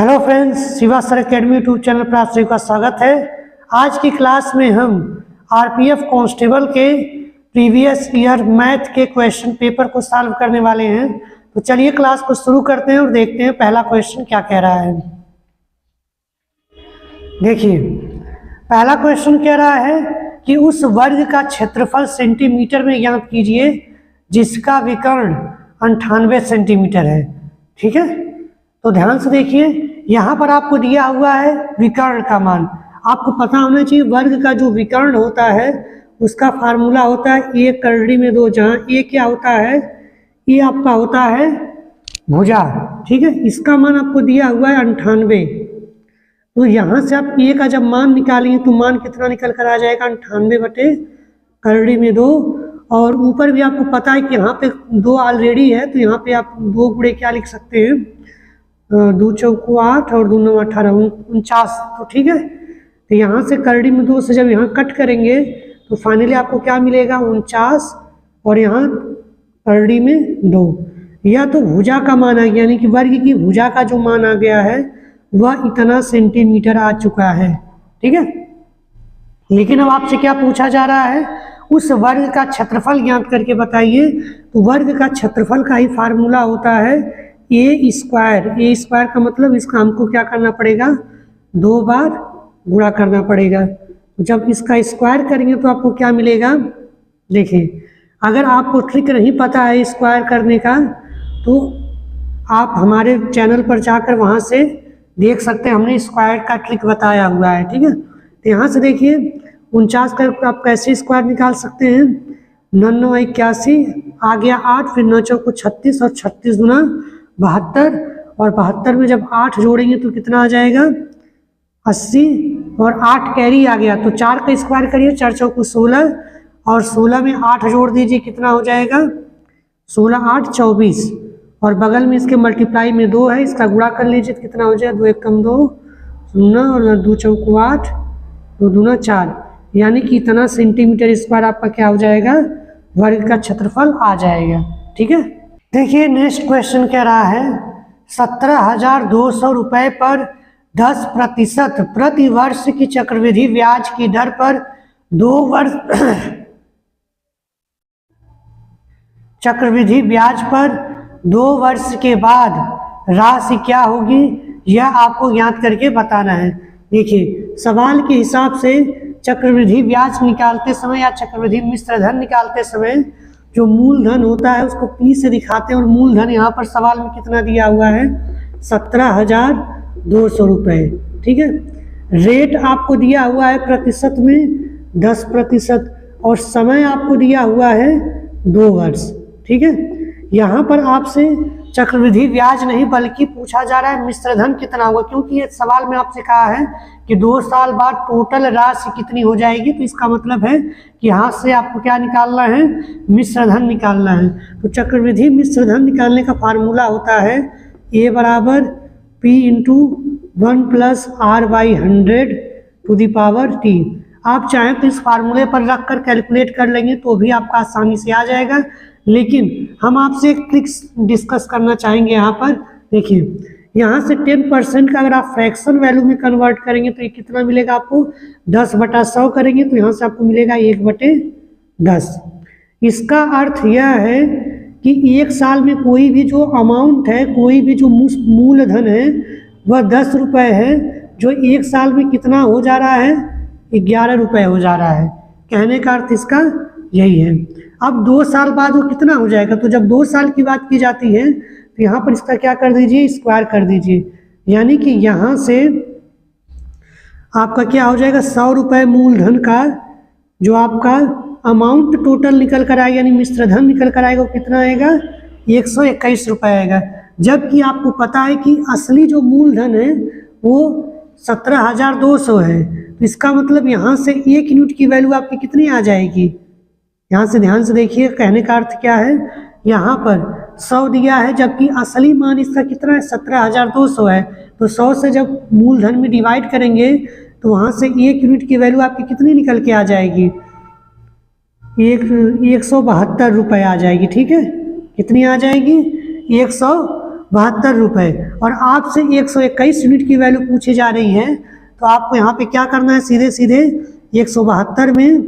Hello friends, Shiva sir academy YouTube channel पर आप सभी का स्वागत है। आज की क्लास में हम आरपीएफ कांस्टेबल के प्रीवियस ईयर मैथ के क्वेश्चन पेपर को सॉल्व करने वाले हैं। तो चलिए क्लास को शुरू करते हैं और देखते हैं पहला क्वेश्चन क्या कह रहा है। देखिए, पहला क्वेश्चन कह रहा है कि उस वर्ग का क्षेत्रफल सेंटीमीटर में ज्ञात कीजिए जिसका विकर्ण 98 सेंटीमीटर है। ठीक है, तो ध्यान से देखिए, यहाँ पर आपको दिया हुआ है विकर्ण का मान। आपको पता होना चाहिए वर्ग का जो विकर्ण होता है उसका फार्मूला होता है ए करड़ी में 2, जहाँ ए क्या होता है, ये आपका होता है भुजा। ठीक है, इसका मान आपको दिया हुआ है 98। तो यहाँ से आप ए का जब मान निकालेंगे तो मान कितना निकल कर आ जाएगा, 98 बटे करड़ी में 2। और ऊपर भी आपको पता है कि यहाँ पे 2 ऑलरेडी है, तो यहाँ पे आप 2 गुणे क्या लिख सकते हैं, 2 चौको 8 और 2 9 18 49। तो ठीक है, तो यहाँ से करड़ी में 2 से जब यहाँ कट करेंगे तो फाइनली आपको क्या मिलेगा, 49, और यहाँ करड़ी में 2। यह तो भुजा का मान आ गया, यानी कि वर्ग की भुजा का जो मान आ गया है वह इतना सेंटीमीटर आ चुका है। ठीक है, लेकिन अब आपसे क्या पूछा जा रहा है, उस वर्ग का क्षेत्रफल ज्ञात करके बताइए। तो वर्ग का क्षेत्रफल का ही फार्मूला होता है ए स्क्वायर। ए स्क्वायर का मतलब इसका हमको क्या करना पड़ेगा, 2 बार गुणा करना पड़ेगा। जब इसका स्क्वायर करेंगे तो आपको क्या मिलेगा, देखिए, अगर आपको ट्रिक नहीं पता है स्क्वायर करने का तो आप हमारे चैनल पर जाकर वहाँ से देख सकते हैं, हमने स्क्वायर का ट्रिक बताया हुआ है। ठीक है, तो यहाँ से देखिए 49 का आप कैसे स्क्वायर निकाल सकते हैं, 9 9 81 आ गया 8, फिर 9 चौको 36 और 36 गुना 72, और 72 में जब 8 जोड़ेंगे तो कितना आ जाएगा, 80, और 8 कैरी आ गया तो 4 का स्क्वायर करिए, 4 चौको 16, और 16 में 8 जोड़ दीजिए, कितना हो जाएगा, 16 8 24, और बगल में इसके मल्टीप्लाई में 2 है, इसका गुणा कर लीजिए तो कितना हो जाएगा, 2 1 2 0, और 2 चौको 8, 2 दूना 4, यानी कि इतना सेंटीमीटर स्क्वायर आपका क्या हो जाएगा, वर्ग का क्षेत्रफल आ जाएगा। ठीक है, देखिए नेक्स्ट क्वेश्चन कह रहा है 17,200 रुपये पर 10% प्रति वर्ष की चक्रवृद्धि ब्याज की दर पर 2 वर्ष चक्रवृद्धि ब्याज पर 2 वर्ष के बाद राशि क्या होगी, यह आपको ज्ञात करके बताना है। देखिए, सवाल के हिसाब से चक्रवृद्धि ब्याज निकालते समय या चक्रवृद्धि मिश्र धन निकालते समय जो मूलधन होता है उसको P से दिखाते हैं, और मूलधन यहाँ पर सवाल में कितना दिया हुआ है, 17,200 रुपये। ठीक है, रेट आपको दिया हुआ है प्रतिशत में 10%, और समय आपको दिया हुआ है 2 वर्ष। ठीक है, यहाँ पर आपसे चक्रवृद्धि ब्याज नहीं बल्कि पूछा जा रहा है मिश्र धन कितना होगा, क्योंकि ये सवाल में आपसे कहा है कि 2 साल बाद टोटल राशि कितनी हो जाएगी। तो इसका मतलब है कि यहाँ से आपको क्या निकालना है, मिश्र धन निकालना है। तो चक्रवृद्धि मिश्र धन निकालने का फार्मूला होता है A बराबर P इंटू 1 + R/100⁻T। आप चाहें तो इस फार्मूले पर रख कर कैलकुलेट कर लेंगे तो भी आपका आसानी से आ जाएगा, लेकिन हम आपसे एक ट्रिक डिस्कस करना चाहेंगे। यहाँ पर देखिए, यहाँ से 10% का अगर आप फ्रैक्शन वैल्यू में कन्वर्ट करेंगे तो ये कितना मिलेगा आपको, 10/100 करेंगे तो यहाँ से आपको मिलेगा 1/10। इसका अर्थ यह है कि 1 साल में कोई भी जो अमाउंट है, कोई भी जो मूलधन है वह 10 रुपये है, जो 1 साल में कितना हो जा रहा है, 11 रुपये हो जा रहा है। कहने का अर्थ इसका यही है। अब 2 साल बाद वो कितना हो जाएगा, तो जब 2 साल की बात की जाती है तो यहाँ पर इसका क्या कर दीजिए, स्क्वायर कर दीजिए, यानी कि यहाँ से आपका क्या हो जाएगा, 100 रुपये मूलधन का जो आपका अमाउंट टोटल निकल कर आएगा, यानी मिश्र धन निकल कर आएगा, वो कितना आएगा, 121 रुपये आएगा। जबकि आपको पता है कि असली जो मूलधन है वो 17,200 है। तो इसका मतलब यहाँ से 1 यूनिट की वैल्यू आपकी कितनी आ जाएगी, यहाँ से ध्यान से देखिए, कहने का अर्थ क्या है, यहाँ पर 100 दिया है जबकि असली मान इसका कितना है, 17,200 है। तो 100 से जब मूलधन में डिवाइड करेंगे तो वहाँ से 1 यूनिट की वैल्यू आपकी कितनी निकल के आ जाएगी, 172 रुपये आ जाएगी। ठीक है, कितनी आ जाएगी, 172 72 रुपये, और आपसे 121 यूनिट की वैल्यू पूछी जा रही है, तो आपको यहाँ पे क्या करना है, सीधे सीधे 172 में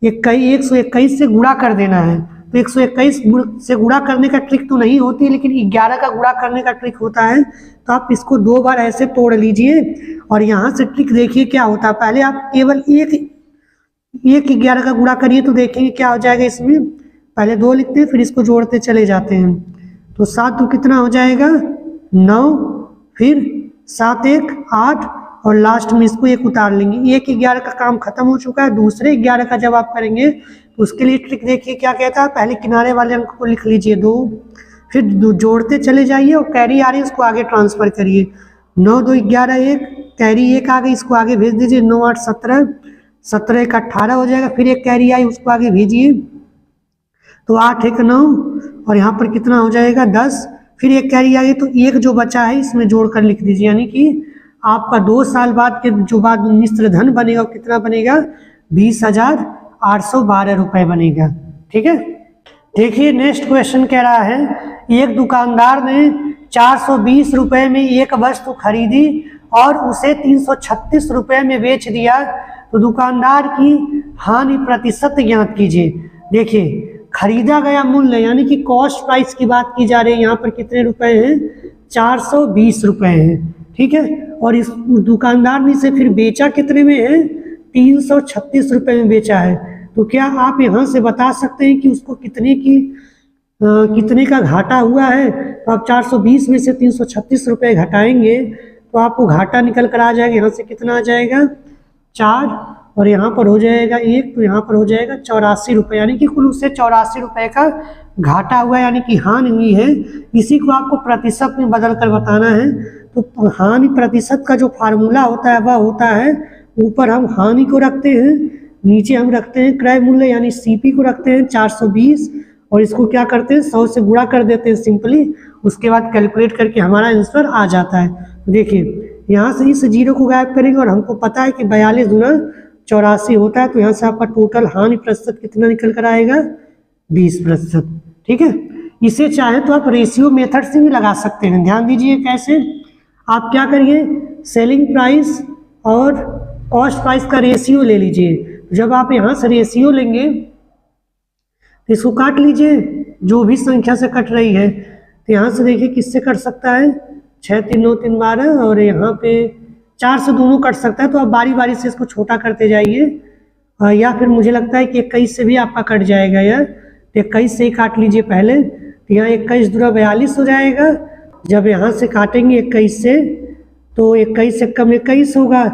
121 से गुणा कर देना है। तो 121 से गुणा करने का ट्रिक तो नहीं होती, लेकिन 11 का गुणा करने का ट्रिक होता है। तो आप इसको 2 बार ऐसे तोड़ लीजिए और यहाँ से ट्रिक देखिए क्या होता है। पहले आप केवल एक 11 का गुणा करिए तो देखेंगे क्या हो जाएगा। इसमें पहले 2 लिखते हैं, फिर इसको जोड़ते चले जाते हैं। तो 7 तो कितना हो जाएगा 9, फिर 7 1 8, और लास्ट में इसको 1 उतार लेंगे। 1 11 का काम खत्म हो चुका है। दूसरे 11 का जब आप करेंगे तो उसके लिए ट्रिक देखिए क्या कहता है। पहले किनारे वाले अंक को लिख लीजिए 2, फिर जोड़ते चले जाइए और कैरी आ रही है उसको आगे ट्रांसफर करिए। 9 2 11 1, कैरी 1 आ गई, इसको आगे भेज दीजिए। 9 8 17, 17 1 18 हो जाएगा। फिर एक कैरी आई, उसको आगे भेजिए, तो 8 1 9, और यहाँ पर कितना हो जाएगा 10। फिर एक कैरी आई, तो एक जो बचा है इसमें जोड़कर लिख दीजिए, यानी कि आपका 2 साल बाद के जो बाद मिश्र धन बनेगा वो कितना बनेगा 20,812 रुपये बनेगा। ठीक है, देखिए नेक्स्ट क्वेश्चन कह रहा है, एक दुकानदार ने 420 रुपये में एक वस्तु खरीदी और उसे 336 रुपये में बेच दिया, तो दुकानदार की हानि प्रतिशत ज्ञात कीजिए। देखिए खरीदा गया मूल्य यानी कि कॉस्ट प्राइस की बात की जा रही है, यहाँ पर कितने रुपए हैं 420 रुपये हैं। ठीक है, और इस दुकानदार ने इसे फिर बेचा कितने में है 336 रुपये में बेचा है। तो क्या आप यहाँ से बता सकते हैं कि उसको कितने का घाटा हुआ है। तो आप 420 में से 336 रुपये घटाएंगे तो आपको घाटा निकल कर आ जाएगा। यहाँ से कितना आ जाएगा 4, और यहाँ पर हो जाएगा 1, तो यहाँ पर हो जाएगा 84 रुपये, यानी कि कुल उससे 84 रुपये का घाटा हुआ, यानी कि हानि हुई है। इसी को आपको प्रतिशत में बदल कर बताना है। तो हानि प्रतिशत का जो फार्मूला होता है वह होता है, ऊपर हम हानि को रखते हैं, नीचे हम रखते हैं क्रय मूल्य यानी सीपी को रखते हैं 420, और इसको क्या करते हैं 100 से गुणा कर देते हैं सिंपली। उसके बाद कैलकुलेट करके हमारा आंसर आ जाता है। देखिए यहाँ से इस जीरो को गायब करेंगे और हमको पता है कि 42 गुना 84 होता है, तो यहाँ से आपका टोटल हानि प्रतिशत कितना निकल कर आएगा 20%। ठीक है, इसे चाहे तो आप रेशियो मेथड से भी लगा सकते हैं। ध्यान दीजिए कैसे, आप क्या करिए सेलिंग प्राइस और कॉस्ट प्राइस का रेशियो ले लीजिए। जब आप यहाँ से रेशियो लेंगे तो इसको काट लीजिए, जो भी संख्या से कट रही है। तो यहाँ से देखिए किससे कट सकता है 6 3 9 3 12, और यहाँ पे 4 से दोनों कट सकता है। तो आप बारी बारी से इसको छोटा करते जाइए, या फिर मुझे लगता है कि 21 से भी आपका कट जाएगा यार। तो 21 से ही काट लीजिए पहले। तो यहाँ 21 दूना 42 हो जाएगा। जब यहाँ से काटेंगे 21 से तो 21 से कम 21 होगा,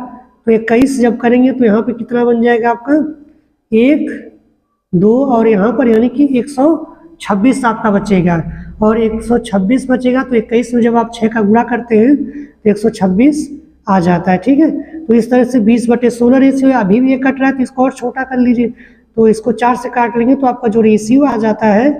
तो 21 जब करेंगे तो यहाँ पे कितना बन जाएगा आपका 1 2, और यहाँ पर यानी कि 126 आपका बचेगा, और 126 बचेगा। तो 21 में जब आप 6 का गुणा करते हैं तो 126 आ जाता है। ठीक है, तो इस तरह से 20/16 रेशियो अभी भी ये कट रहा है, तो इसको और छोटा कर लीजिए। तो इसको 4 से काट लेंगे तो आपका जो रेशियो आ जाता है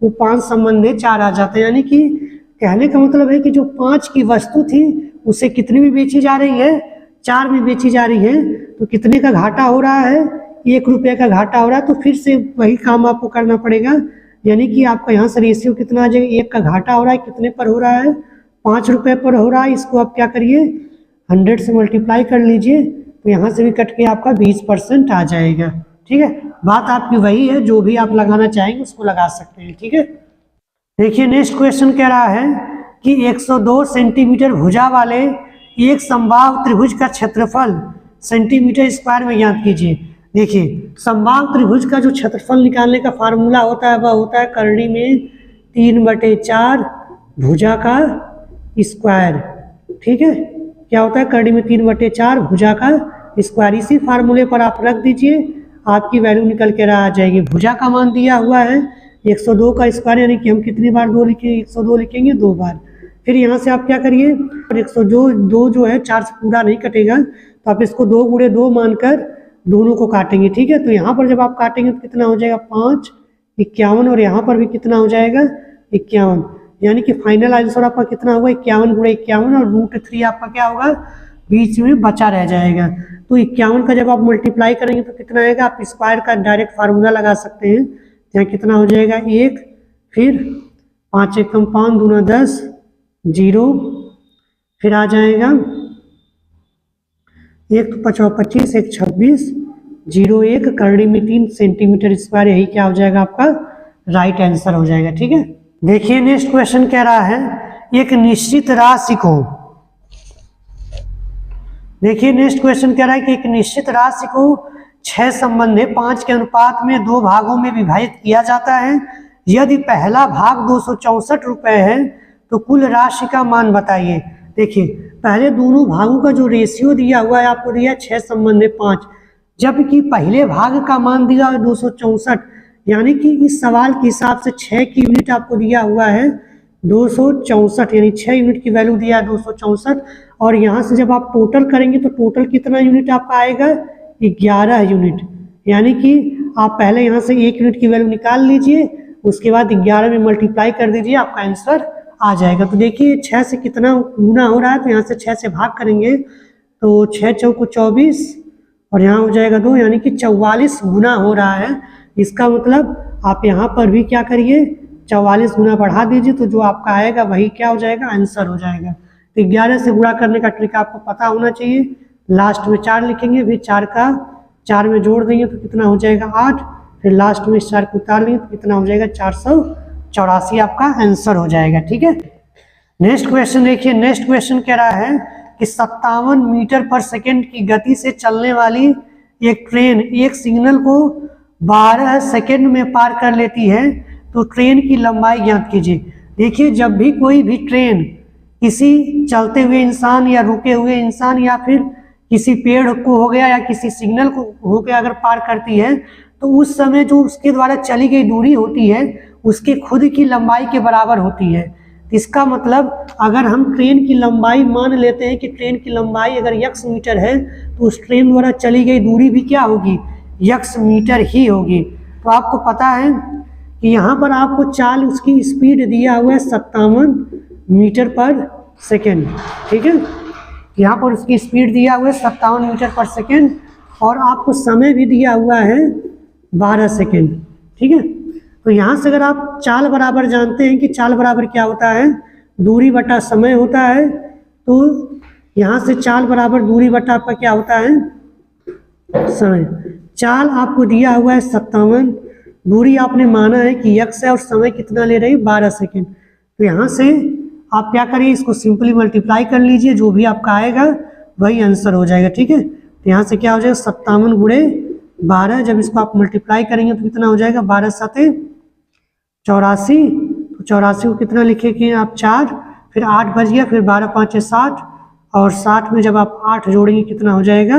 वो 5 संबंध 4 आ जाता है। यानी कि कहने का मतलब है कि जो 5 की वस्तु थी उसे कितनी में बेची जा रही है 4 में बेची जा रही है। तो कितने का घाटा हो रहा है 1 रुपये का घाटा हो रहा है। तो फिर से वही काम आपको करना पड़ेगा, यानी कि आपका यहाँ से रेशियो कितना आ जाएगा 1 का घाटा हो रहा है कितने पर हो रहा है 5 रुपये पर हो रहा है। इसको आप क्या करिए 100 से मल्टीप्लाई कर लीजिए, तो यहाँ से भी कट के आपका 20% आ जाएगा। ठीक है, बात आपकी वही है, जो भी आप लगाना चाहेंगे उसको लगा सकते हैं। ठीक है, देखिए नेक्स्ट क्वेश्चन कह रहा है कि 102 सेंटीमीटर भुजा वाले एक समबाहु त्रिभुज का क्षेत्रफल सेंटीमीटर स्क्वायर में ज्ञात कीजिए। देखिए समबाहु त्रिभुज का जो क्षेत्रफल निकालने का फार्मूला होता है वह होता है करनी में 3/4 भुजा का स्क्वायर। ठीक है, क्या होता है करनी में 3/4 भुजा का स्क्वायर। इसी फार्मूले पर आप रख दीजिए, आपकी वैल्यू निकल के आ जाएगी। भुजा का मान दिया हुआ है 102 का स्क्वायर, यानी कि हम कितनी बार 2 लिखेंगे 102 लिखेंगे 2 बार। फिर यहाँ से आप क्या करिए 102 जो है 4 से पूरा नहीं कटेगा, तो आप इसको 2 × 2 मानकर दोनों को काटेंगे। ठीक है, तो यहाँ पर जब आप काटेंगे तो कितना हो जाएगा 5 51, और यहाँ पर भी कितना हो जाएगा 51, यानी कि फाइनल आंसर आपका कितना होगा 51 × 51, और √3 आपका क्या होगा बीच में बचा रह जाएगा। तो 51 का जब आप मल्टीप्लाई करेंगे तो कितना आएगा, आप स्क्वायर का डायरेक्ट फार्मूला लगा सकते हैं। यहाँ कितना हो जाएगा 1, फिर 5 × 1 = 5, 2 × 10, 0, फिर आ जाएगा 1 तो 25, 1 26, 0 1 करड़ी में 3 सेंटीमीटर स्क्वायर, यही क्या हो जाएगा आपका राइट आंसर हो जाएगा। ठीक है, देखिए नेक्स्ट क्वेश्चन कह रहा है एक निश्चित राशि को, देखिए नेक्स्ट क्वेश्चन कह रहा है कि एक निश्चित राशि को 6 संबंधे 5 के अनुपात में 2 भागों में विभाजित किया जाता है। यदि पहला भाग 264 रुपए है तो कुल राशि का मान बताइए। देखिए पहले दोनों भागों का जो रेशियो दिया हुआ है आपको दिया 6 संबंधे 5, जबकि पहले भाग का मान दिया है 264, यानी कि इस सवाल के हिसाब से 6 की यूनिट आपको दिया हुआ है 264, यानी 6 यूनिट की वैल्यू दिया है 264, और यहाँ से जब आप टोटल करेंगे तो टोटल कितना यूनिट आपका आएगा 11 यूनिट, यानी कि आप पहले यहाँ से 1 यूनिट की वैल्यू निकाल लीजिए, उसके बाद 11 में मल्टीप्लाई कर दीजिए, आपका आंसर आ जाएगा। तो देखिए 6 से कितना गुना हो रहा है, तो यहाँ से 6 से भाग करेंगे तो 6 चौको 24 और यहाँ हो जाएगा 2, यानी कि 44 गुना हो रहा है। इसका मतलब आप यहाँ पर भी क्या करिए 44 गुना बढ़ा दीजिए, तो जो आपका आएगा वही क्या हो जाएगा आंसर हो जाएगा। तो 11 से गुणा करने का ट्रिक आपको पता होना चाहिए। लास्ट में 4 लिखेंगे, फिर 4 का 4 में जोड़ देंगे तो कितना हो जाएगा 8, फिर लास्ट में इस 4 को उतार लेंगे तो कितना हो जाएगा 484 आपका आंसर हो जाएगा। ठीक है, नेक्स्ट क्वेश्चन देखिए, नेक्स्ट क्वेश्चन कह रहा है कि 57 मीटर पर सेकेंड की गति से चलने वाली एक ट्रेन एक सिग्नल को 12 सेकेंड में पार कर लेती है, तो ट्रेन की लंबाई ज्ञात कीजिए। देखिए जब भी कोई भी ट्रेन किसी चलते हुए इंसान या रुके हुए इंसान या फिर किसी पेड़ को हो गया या किसी सिग्नल को हो गया अगर पार करती है, तो उस समय जो उसके द्वारा चली गई दूरी होती है उसके खुद की लंबाई के बराबर होती है। इसका मतलब अगर हम ट्रेन की लंबाई मान लेते हैं कि ट्रेन की लंबाई अगर x मीटर है तो उस ट्रेन द्वारा चली गई दूरी भी क्या होगी x मीटर ही होगी। तो आपको पता है कि यहाँ पर आपको चाल उसकी स्पीड दिया हुआ है 57 मीटर पर सेकेंड। ठीक है, यहाँ पर उसकी स्पीड दिया हुआ है 57 मीटर पर सेकेंड और आपको समय भी दिया हुआ है 12 सेकेंड। ठीक है, तो यहाँ से अगर आप चाल बराबर जानते हैं कि चाल बराबर क्या होता है दूरी बटा समय होता है, तो यहाँ से चाल बराबर दूरी बटा आपका क्या होता है समय। चाल आपको दिया हुआ है 57, दूरी आपने माना है कि x है और समय कितना ले रही है 12 सेकेंड। तो यहाँ से आप क्या करिए इसको सिंपली मल्टीप्लाई कर लीजिए, जो भी आपका आएगा वही आंसर हो जाएगा। ठीक है, तो यहाँ से क्या हो जाएगा 57 गुणे 12, जब इसको आप मल्टीप्लाई करेंगे तो कितना हो जाएगा 12 7 84, तो 84 को कितना लिखेंगे आप 4, फिर 8 बच गया, फिर 12 5 60 और 60 में जब आप 8 जोड़ेंगे कितना हो जाएगा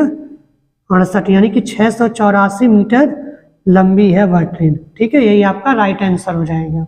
68, यानी कि 684 मीटर लंबी है वह ट्रेन। ठीक है, यही आपका राइट आंसर हो जाएगा।